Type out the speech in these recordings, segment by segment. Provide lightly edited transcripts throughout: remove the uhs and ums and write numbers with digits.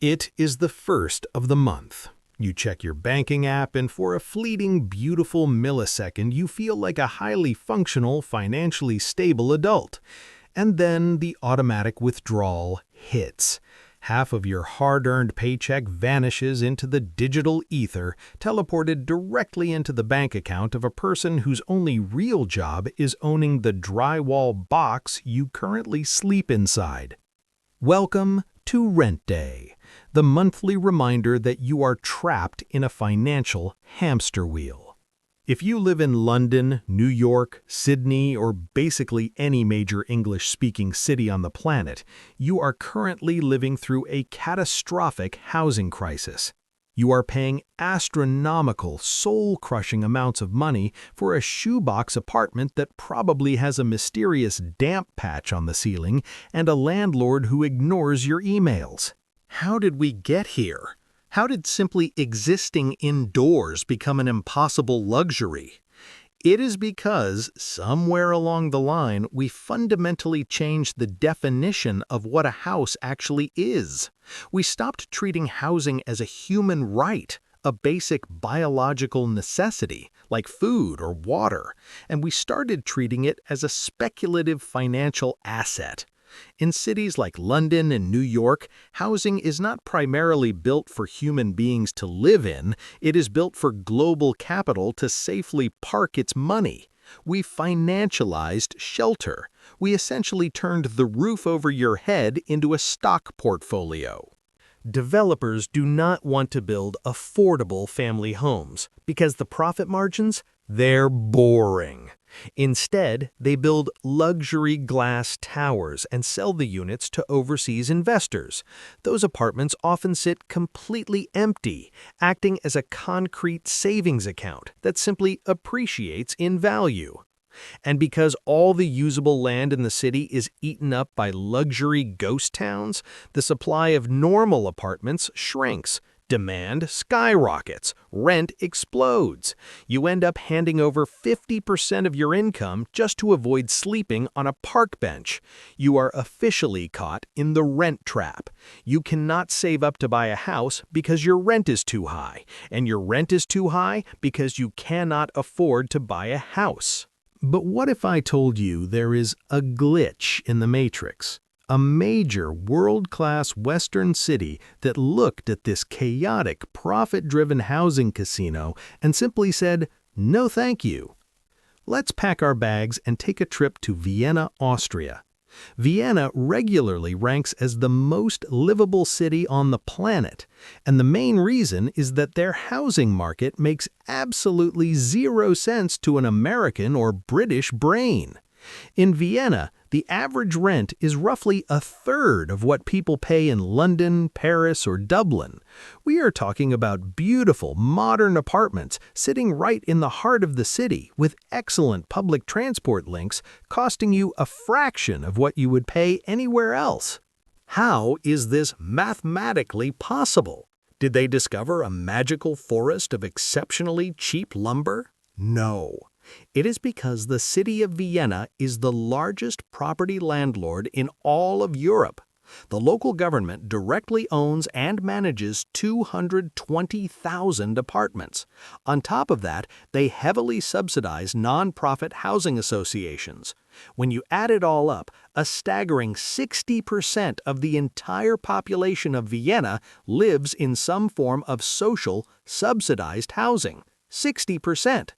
It is the first of the month. You check your banking app, and for a fleeting, beautiful millisecond, you feel like a highly functional, financially stable adult. And then the automatic withdrawal hits. Half of your hard-earned paycheck vanishes into the digital ether, teleported directly into the bank account of a person whose only real job is owning the drywall box you currently sleep inside. Welcome to Rent Day, the monthly reminder that you are trapped in a financial hamster wheel. If you live in London, New York, Sydney, or basically any major English-speaking city on the planet, you are currently living through a catastrophic housing crisis. You are paying astronomical, soul-crushing amounts of money for a shoebox apartment that probably has a mysterious damp patch on the ceiling and a landlord who ignores your emails. How did we get here? How did simply existing indoors become an impossible luxury? It is because, somewhere along the line, we fundamentally changed the definition of what a house actually is. We stopped treating housing as a human right, a basic biological necessity, like food or water, and we started treating it as a speculative financial asset. In cities like London and New York, housing is not primarily built for human beings to live in, it is built for global capital to safely park its money. We financialized shelter. We essentially turned the roof over your head into a stock portfolio. Developers do not want to build affordable family homes because the profit margins, they're boring. Instead, they build luxury glass towers and sell the units to overseas investors. Those apartments often sit completely empty, acting as a concrete savings account that simply appreciates in value. And because all the usable land in the city is eaten up by luxury ghost towns, the supply of normal apartments shrinks. Demand skyrockets, rent explodes. You end up handing over 50% of your income just to avoid sleeping on a park bench. You are officially caught in the rent trap. You cannot save up to buy a house because your rent is too high, and your rent is too high because you cannot afford to buy a house. But what if I told you there is a glitch in the matrix? A major world-class Western city that looked at this chaotic, profit-driven housing casino and simply said, "No thank you." Let's pack our bags and take a trip to Vienna, Austria. Vienna regularly ranks as the most livable city on the planet, and the main reason is that their housing market makes absolutely zero sense to an American or British brain. In Vienna, the average rent is roughly a third of what people pay in London, Paris, or Dublin. We are talking about beautiful, modern apartments sitting right in the heart of the city with excellent public transport links costing you a fraction of what you would pay anywhere else. How is this mathematically possible? Did they discover a magical forest of exceptionally cheap lumber? No. It is because the city of Vienna is the largest property landlord in all of Europe. The local government directly owns and manages 220,000 apartments. On top of that, they heavily subsidize nonprofit housing associations. When you add it all up, a staggering 60% of the entire population of Vienna lives in some form of social, subsidized housing. 60%.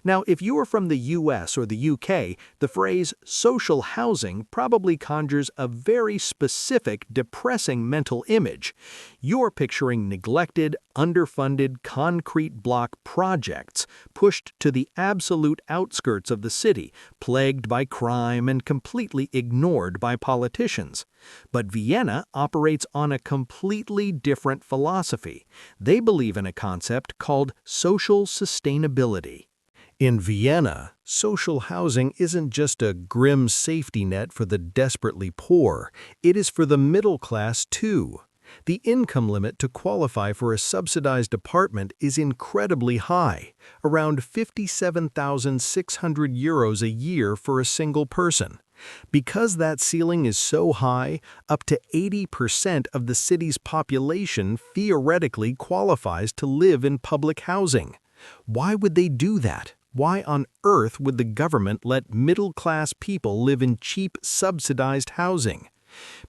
Now, if you are from the US or the UK, the phrase social housing probably conjures a very specific, depressing mental image. You're picturing neglected, underfunded concrete block projects pushed to the absolute outskirts of the city, plagued by crime and completely ignored by politicians. But Vienna operates on a completely different philosophy. They believe in a concept called social sustainability. In Vienna, social housing isn't just a grim safety net for the desperately poor, it is for the middle class too. The income limit to qualify for a subsidized apartment is incredibly high, around €57,600 a year for a single person. Because that ceiling is so high, up to 80% of the city's population theoretically qualifies to live in public housing. Why would they do that? Why on earth would the government let middle-class people live in cheap, subsidized housing?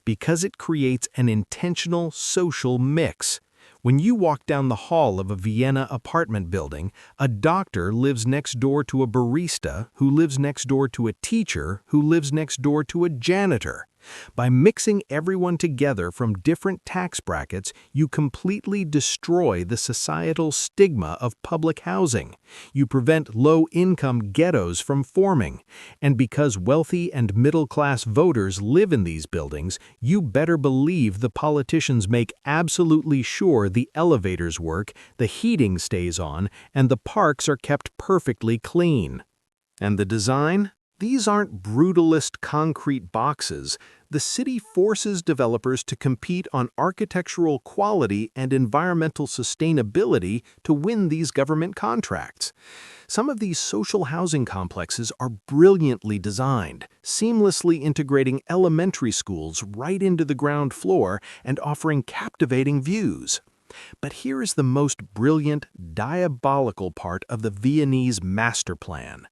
Because it creates an intentional social mix. When you walk down the hall of a Vienna apartment building, a doctor lives next door to a barista who lives next door to a teacher who lives next door to a janitor. By mixing everyone together from different tax brackets, you completely destroy the societal stigma of public housing. You prevent low-income ghettos from forming. And because wealthy and middle-class voters live in these buildings, you better believe the politicians make absolutely sure the elevators work, the heating stays on, and the parks are kept perfectly clean. And the design? These aren't brutalist concrete boxes. The city forces developers to compete on architectural quality and environmental sustainability to win these government contracts. Some of these social housing complexes are brilliantly designed, seamlessly integrating elementary schools right into the ground floor and offering captivating views. But here is the most brilliant, diabolical part of the Viennese master plan.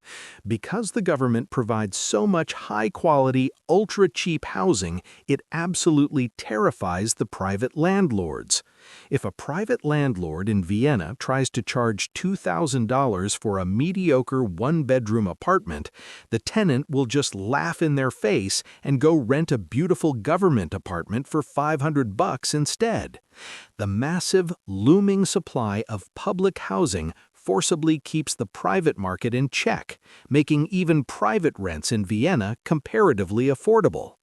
Because the government provides so much high-quality, ultra-cheap housing, it absolutely terrifies the private landlords. If a private landlord in Vienna tries to charge $2,000 for a mediocre one-bedroom apartment, the tenant will just laugh in their face and go rent a beautiful government apartment for $500 instead. The massive, looming supply of public housing forcibly keeps the private market in check, making even private rents in Vienna comparatively affordable.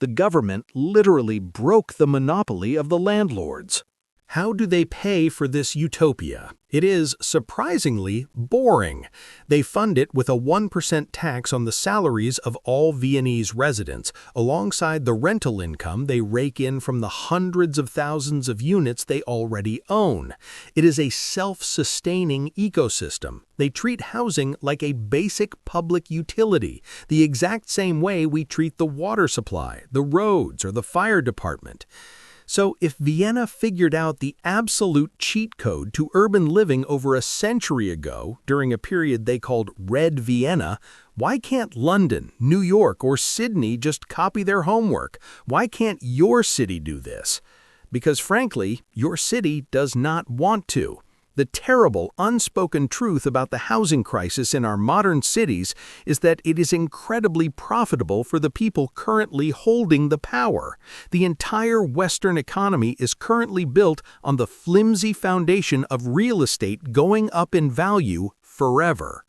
The government literally broke the monopoly of the landlords. How do they pay for this utopia? It is, surprisingly, boring. They fund it with a 1% tax on the salaries of all Viennese residents, alongside the rental income they rake in from the hundreds of thousands of units they already own. It is a self-sustaining ecosystem. They treat housing like a basic public utility, the exact same way we treat the water supply, the roads, or the fire department. So if Vienna figured out the absolute cheat code to urban living over a century ago, during a period they called Red Vienna, why can't London, New York, or Sydney just copy their homework? Why can't your city do this? Because frankly, your city does not want to. The terrible, unspoken truth about the housing crisis in our modern cities is that it is incredibly profitable for the people currently holding the power. The entire Western economy is currently built on the flimsy foundation of real estate going up in value forever.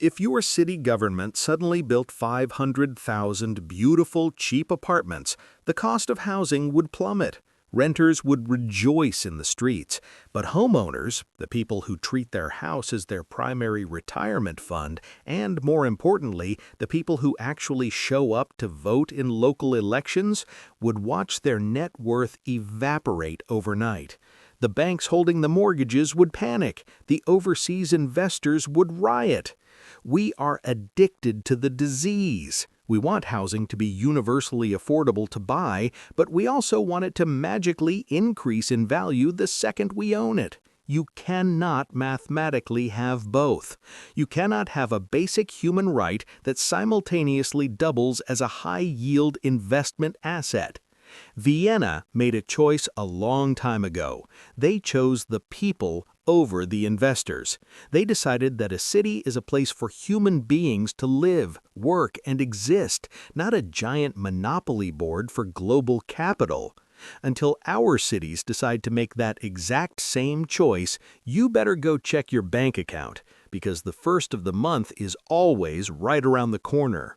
If your city government suddenly built 500,000 beautiful, cheap apartments, the cost of housing would plummet. Renters would rejoice in the streets, but homeowners, the people who treat their house as their primary retirement fund, and more importantly, the people who actually show up to vote in local elections, would watch their net worth evaporate overnight. The banks holding the mortgages would panic. The overseas investors would riot. We are addicted to the disease. We want housing to be universally affordable to buy, but we also want it to magically increase in value the second we own it. You cannot mathematically have both. You cannot have a basic human right that simultaneously doubles as a high-yield investment asset. Vienna made a choice a long time ago. They chose the people over the investors. They decided that a city is a place for human beings to live, work, and exist, not a giant monopoly board for global capital. Until our cities decide to make that exact same choice, you better go check your bank account, because the first of the month is always right around the corner.